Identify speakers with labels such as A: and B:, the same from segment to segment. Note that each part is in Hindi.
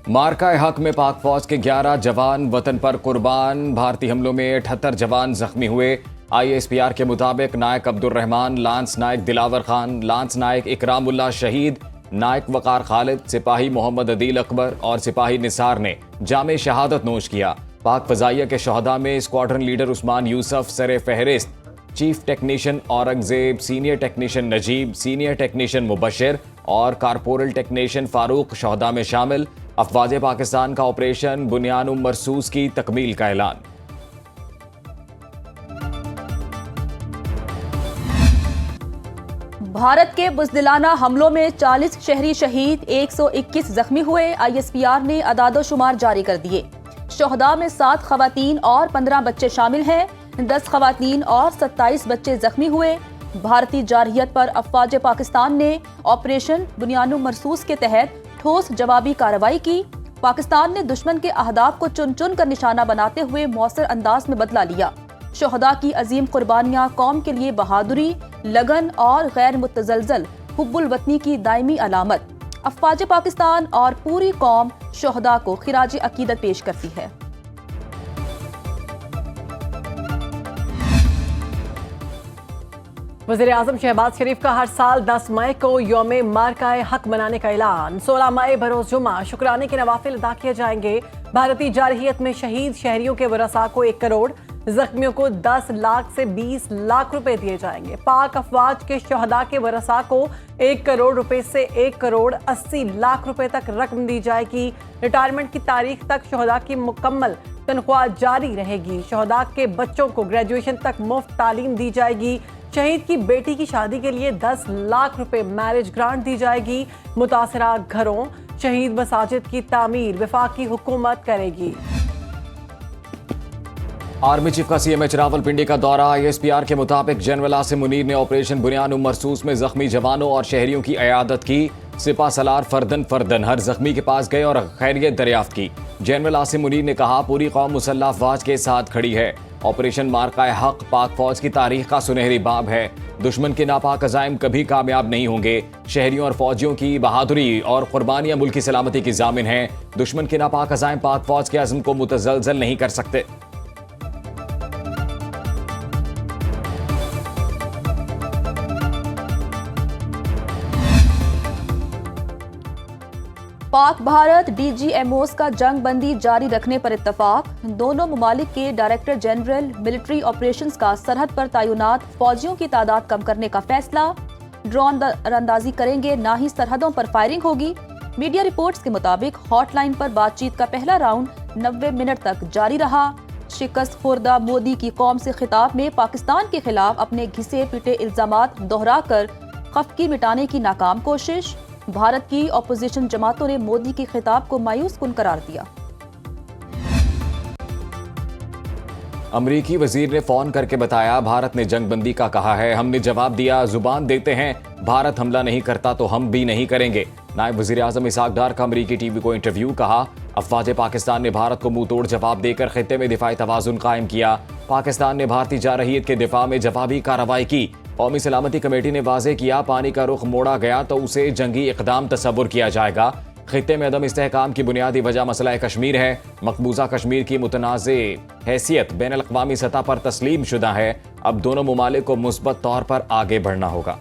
A: मार्का हक में पाक फौज के 11 जवान वतन पर कुर्बान। भारतीय हमलों में 78 जवान जख्मी हुए। ISPR के मुताबिक नायक अब्दुल रहमान, लांस नायक दिलावर खान, लांस नायक इकरामुल्लाह शहीद, नायक वकार खालिद, सिपाही मोहम्मद अदील अकबर और सिपाही निसार ने जामे शहादत नोश किया। पाक फजाइया के शहदा में स्क्वाड्रन लीडर उस्मान यूसुफ सरे फहरिस्त, chief technician Aurangzeb, senior technician Najeeb, senior technician Mubashir और कारपोरल टेक्नीशियन फारूक शहदा में शामिल। अफवाज पाकिस्तान का ऑपरेशन बुनियान मरसूस की तकमील का ऐलान।
B: भारत के बुज़दिलाना हमलों में 40 शहरी शहीद, 121 जख्मी हुए। ISPR ने अदाद-ओ-शुमार जारी कर दिए। शहदा में 7 खवातीन और 15 बच्चे शामिल हैं। 10 खवातीन और 27 बच्चे जख्मी हुए। भारतीय जारहियत पर अफवाज पाकिस्तान ने ऑपरेशन बुनियान मरसूस के तहत ठोस जवाबी कार्रवाई की। पाकिस्तान ने दुश्मन के अहदाफ को चुन चुन कर निशाना बनाते हुए मौसर अंदाज में बदला लिया। शहदा की अजीम कुर्बानियां कौम के लिए बहादुरी, लगन और गैर मुतजलजल हुब्बुल वतनी की दायमी अलामत। अफवाज पाकिस्तान और पूरी कौम शहदा को खिराज अकीदत पेश करती है।
C: वज़ीर-ए-आज़म शहबाज शरीफ का हर साल 10 मई को यौम मार्काए हक मनाने का ऐलान। 16 मई बरोज़ जुमा शुक्राने के नवाफिल अदा किए जाएंगे। भारतीय जारहियत में शहीद शहरियों के वरसा को 1 करोड़, जख्मियों को 10 लाख से 20 लाख रुपए दिए जाएंगे। पाक अफवाज के शहदा के वरसा को 1 करोड़ रुपए से 1 करोड़ 80 लाख रुपए तक रकम दी जाएगी। रिटायरमेंट की तारीख तक शहदा की मुकम्मल तनख्वाह जारी रहेगी। शहदा के बच्चों को ग्रेजुएशन तक मुफ्त तालीम दी जाएगी। शहीद की बेटी की शादी के लिए 10 लाख रुपए मैरिज ग्रांट दी जाएगी। मुतासरा घरों, शहीद मसाजिद की तामीर वफाकी हुकूमत करेगी।
A: आर्मी चीफ का CMH रावलपिंडी का दौरा। ISPR के मुताबिक जनरल आसिम मुनीर ने ऑपरेशन बुनियान मरसूस में जख्मी जवानों और शहरियों की इयादत की। सिपा सलार फर्दन हर जख्मी के पास गए और खैरियत दरियाफ्त की। जनरल आसिम मुनीर ने कहा, पूरी कौम मुसल्लह अफवाज के साथ खड़ी है। ऑपरेशन मार्का हक पाक फौज की तारीख का सुनहरी बाब है। दुश्मन के नापाक अज़ाइम कभी कामयाब नहीं होंगे। शहरियों और फौजियों की बहादुरी और कुर्बानियां मुल्क की सलामती की जामिन हैं। दुश्मन के नापाक अज़ाइम पाक फौज के अज़्म को मुतज़लज़ल नहीं कर सकते।
B: पाक भारत DGMOs का जंग बंदी जारी रखने पर इत्तफाक। दोनों ममालिक के डायरेक्टर जनरल मिलिट्री ऑपरेशंस का सरहद पर तैनात फौजियों की तादाद कम करने का फैसला। ड्रोन अंदाजी करेंगे, ना ही सरहदों पर फायरिंग होगी। मीडिया रिपोर्ट्स के मुताबिक हॉटलाइन पर बातचीत का पहला राउंड 90 मिनट तक जारी रहा। शिकस्त खुर्दा मोदी की कौम से खिताब में पाकिस्तान के खिलाफ अपने घिसे पिटे इल्जामात दोहराकर खफकी मिटाने की नाकाम कोशिश। भारत की ऑपोजिशन जमातों ने मोदी के खिताब को मायूस कुन करार दिया।
A: अमरीकी वजीर ने फोन करके बताया, भारत ने जंगबंदी का कहा है, हमने जवाब दिया, जुबान देते हैं, भारत हमला नहीं करता तो हम भी नहीं करेंगे। नायब वजीर आजम इसहाक डार का अमरीकी टीवी को इंटरव्यू। कहा, अफवाज पाकिस्तान ने भारत को मुंह तोड़ जवाब देकर खित्ते में दिफाई तवाजुन कायम किया। पाकिस्तान ने भारतीय जारहियत के दिफा में जवाबी कार्रवाई की। कौमी सलामती कमेटी ने वाज़ेह किया, पानी का रुख मोड़ा गया तो उसे जंगी इक़दाम तस्वुर किया जाएगा। खित्ते में अदम इस्तेहकाम की बुनियादी वजह मसला कश्मीर है। मकबूजा कश्मीर की मुतनाज़े हैसियत बैनुल अक़वामी सतह पर तस्लीम शुदा है। अब दोनों ममालिक को मुस्बत तौर पर आगे बढ़ना होगा।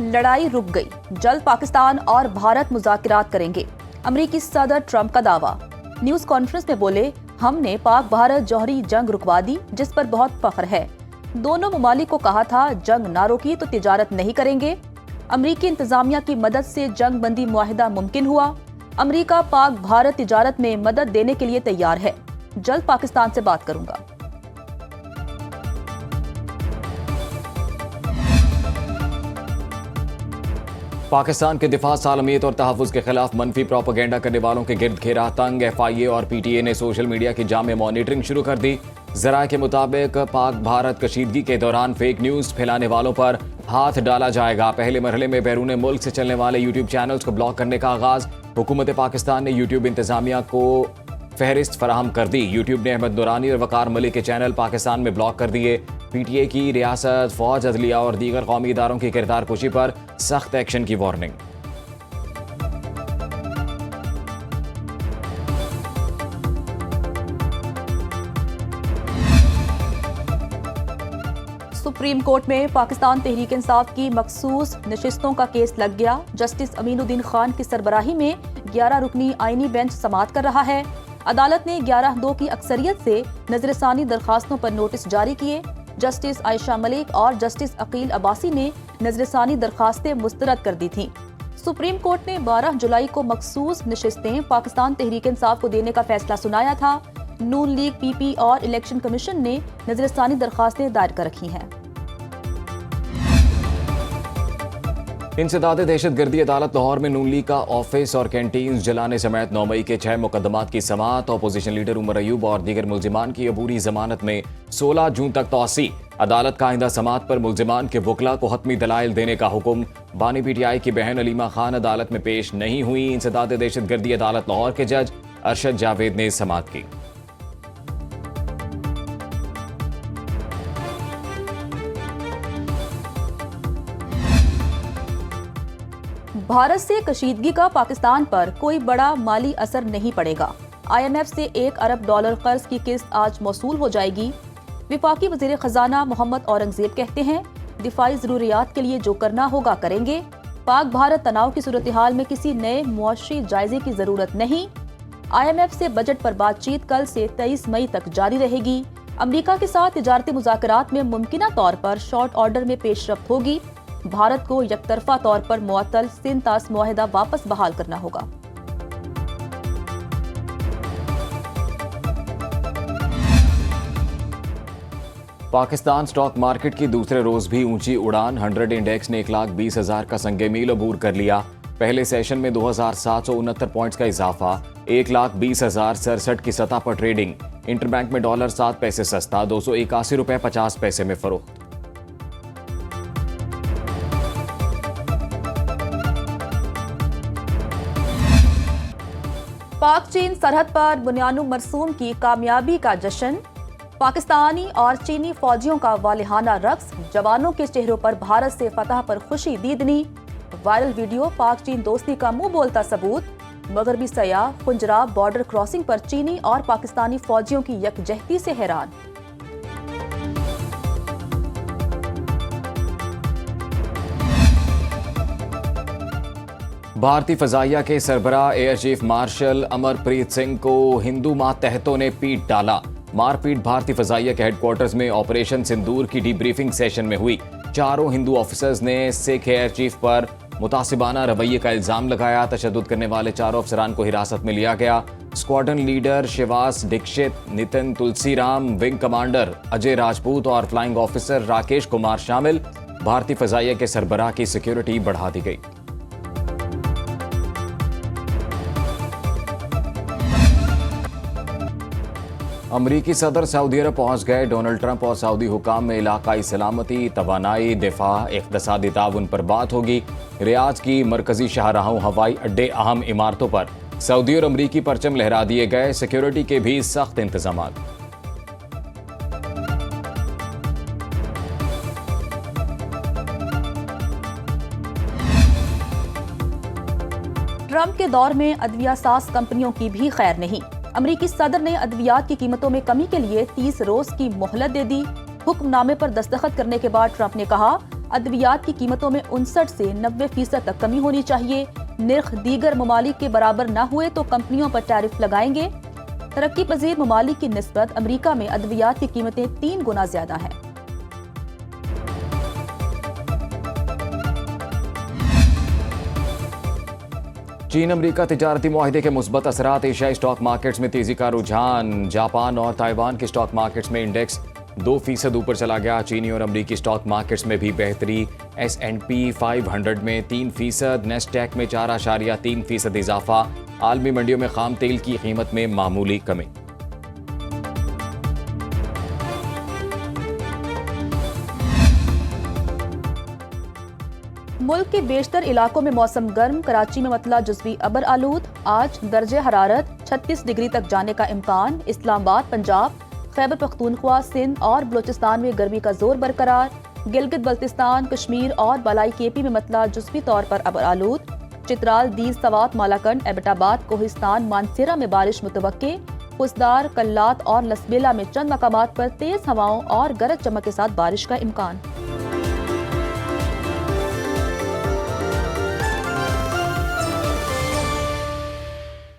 B: लड़ाई रुक गई, जल्द पाकिस्तान और भारत मुज़ाकिरात करेंगे। अमरीकी सदर ट्रंप का दावा। न्यूज कॉन्फ्रेंस में बोले, हमने पाक भारत जौहरी जंग रुकवा दी, जिस पर बहुत फख्र है। दोनों ममालिक को कहा था, जंग ना रोकी तो तिजारत नहीं करेंगे। अमरीकी इंतजामिया की मदद से जंग बंदी मुआहिदा मुमकिन हुआ। अमरीका पाक भारत तिजारत में मदद देने के लिए तैयार है। जल्द पाकिस्तान से बात करूंगा।
A: पाकिस्तान के दिफा, सालमियत और तहफ़्फ़ुज़ के खिलाफ मनफी प्रोपेगेंडा करने वालों के गिर्द घेरा तंग। FIA और PTA ने सोशल मीडिया की जामे मॉनिटरिंग शुरू कर दी। ज़राए के मुताबिक पाक भारत कशीदगी के दौरान फेक न्यूज़ फैलाने वालों पर हाथ डाला जाएगा। पहले मरहले में बैरून मुल्क से चलने वाले YouTube चैनल्स को ब्लॉक करने का आगाज़। हुकूमत पाकिस्तान ने YouTube इंतज़ामिया को फहरिस्त फराहम कर दी। यूट्यूब ने अहमद नूरानी और वकार मलिक के चैनल पाकिस्तान में ब्लॉक कर दिए। पीटीए की रियासत, फौज, अदलिया और दीगर कौमी इदारों की किरदार कुशी पर सख्त एक्शन की वार्निंग।
B: सुप्रीम कोर्ट में पाकिस्तान तहरीक इंसाफ की मखसूस नशिस्तों का केस लग गया। जस्टिस अमीनुद्दीन खान की सरबराही में 11 रुकनी आईनी बेंच समाअत कर रहा है। अदालत ने 11-2 की अक्सरियत से नजरसानी दरखास्तों पर नोटिस जारी किए। जस्टिस आयशा मलिक और जस्टिस अकील अब्बासी ने नजरसानी दरखास्तें मुस्तरद कर दी थीं। सुप्रीम कोर्ट ने 12 जुलाई को मखसूस नशिस्तें पाकिस्तान तहरीक इंसाफ को देने का फैसला सुनाया था। नून लीग, पीपी और इलेक्शन कमीशन ने नजरसानी दरखास्तें दायर कर रखी हैं।
A: इंसदाद दहशतगर्दी अदालत लाहौर में नून लीग का ऑफिस और कैंटीन जलाने समेत 9 मई के 6 मुकदमात की समाअत। अपोजिशन लीडर उमर अयूब और दीगर मुल्जिमान की अबूरी जमानत में 16 जून तक तौसी। अदालत का आइंदा समाअत पर मुल्जिमान के वकला को हतमी दलाइल देने का हुक्म। बानी पीटीआई की बहन अलीमा खान अदालत में पेश नहीं हुई। इंसदाद दहशतगर्दी अदालत लाहौर के जज अरशद जावेद ने समाअत की।
B: भारत से कशीदगी का पाकिस्तान पर कोई बड़ा माली असर नहीं पड़ेगा। IMF से $1 अरब कर्ज की किस्त आज मौसूल हो जाएगी। विफाकी वजीर खजाना मोहम्मद औरंगजेब कहते हैं, दिफाई जरूरियात के लिए जो करना होगा करेंगे। पाक भारत तनाव की सूरत हाल में किसी नए मुआशी जायजे की जरूरत नहीं। IMF से बजट पर बातचीत कल से 23 मई तक जारी रहेगी। अमरीका के साथ तिजारती मुज़ाकरात में मुमकिना तौर पर शॉर्ट ऑर्डर में पेशरफ्त होगी। भारत को यकतरफा तौर पर मुअत्तल सिंतास मुआहिदा वापस बहाल करना होगा।
A: पाकिस्तान स्टॉक मार्केट की दूसरे रोज भी ऊंची उड़ान। 100 इंडेक्स ने 1,20,000 का संगे मील अबूर कर लिया। पहले सेशन में 2,769 पॉइंट्स का इजाफा। 1,20,067 की सतह पर ट्रेडिंग। इंटरबैंक में डॉलर 7 पैसे सस्ता, 281 रुपए 50 पैसे में फरोख्त।
B: पाक चीन सरहद पर बुनियानुम मरसूम की कामयाबी का जश्न। पाकिस्तानी और चीनी फौजियों का वालिहाना रक्स। जवानों के चेहरों पर भारत से फतह पर खुशी दीदनी। वायरल वीडियो पाक चीन दोस्ती का मुंह बोलता सबूत। मगरबी सयाह खुंजराब बॉर्डर क्रॉसिंग पर चीनी और पाकिस्तानी फौजियों की यकजहती से हैरान।
A: भारतीय फजाइया के सरबराह air chief marshal Amarpreet Singh को हिंदू मातहतों ने पीट डाला। मारपीट भारतीय फजाइया के हेडक्वार्टर्स में ऑपरेशन सिंदूर की डीब्रीफिंग सेशन में हुई। चारों हिंदू ऑफिसर्स ने सिख एयर चीफ पर मुतासिबाना रवैये का इल्जाम लगाया। तशद्दुद करने वाले चारों अफसरान को हिरासत में लिया गया। Squadron leader Shivas Dikshit, Nitin Tulsiram, wing commander Ajay Rajput और फ्लाइंग ऑफिसर राकेश कुमार शामिल। भारतीय फजाइया के सरबराह की सिक्योरिटी बढ़ा दी गई। अमरीकी सदर सऊदी अरब पहुंच गए। डोनाल्ड ट्रंप और सऊदी हुकाम में इलाकाई सलामती, तवानाई, दिफा, इक़्तिसादी ताउन पर बात होगी। रियाद की मरकजी शाहराहों, हवाई अड्डे, अहम इमारतों पर सऊदी और अमरीकी परचम लहरा दिए गए। सिक्योरिटी के भी सख्त इंतजामात।
B: ट्रंप के दौर में अद्विया साज कंपनियों की भी खैर नहीं। अमरीकी सदर ने अद्वियात की कीमतों में कमी के लिए 30 रोज की मोहलत दे दी। हुक्मनामे पर दस्तखत करने के बाद ट्रंप ने कहा, अद्वियात की कीमतों में 59 से 90% तक कमी होनी चाहिए। निर्ख दीगर ममालिक के बराबर न हुए तो कंपनियों पर टैरिफ लगाएंगे। तरक्की पजीर ममालिक की निस्बत अमरीका में अद्वियात की कीमतें 3 गुना ज्यादा हैं।
A: चीन अमरीका तिजारती मुआहिदे के मुस्बत असरात। एशियाई स्टॉक मार्केट्स में तेजी का रुझान। जापान और ताइवान के स्टॉक मार्केट्स में इंडेक्स 2% ऊपर चला गया। चीनी और अमरीकी स्टॉक मार्केट्स में भी बेहतरी। S&P 500 में 3%, नेस्डैक में 4.3% इजाफा। आलमी मंडियों में खाम तेल की कीमत में मामूली कमी।
B: मुल्क के बेशतर इलाकों में मौसम गर्म। कराची में मतला जुज़वी अबर आलूद। आज दर्जे हरारत 36 डिग्री तक जाने का इम्कान। इस्लामाबाद, पंजाब, खैबर पख्तूनख्वा, सिंध और बलूचिस्तान में गर्मी का जोर बरकरार। गिलगित बल्तिस्तान, कश्मीर और बलाई केपी में मतला जुज़वी तौर पर अब आलूद। चित्राल, दीज, सवात, मालाकंड, एबटाबाद, कोहिस्तान, मानसेरा में बारिश मुतवक्के। पुसदार, कल्लात और लसबेला में चंद मकामात पर तेज हवाओं और गरज चमक के साथ बारिश का इम्कान।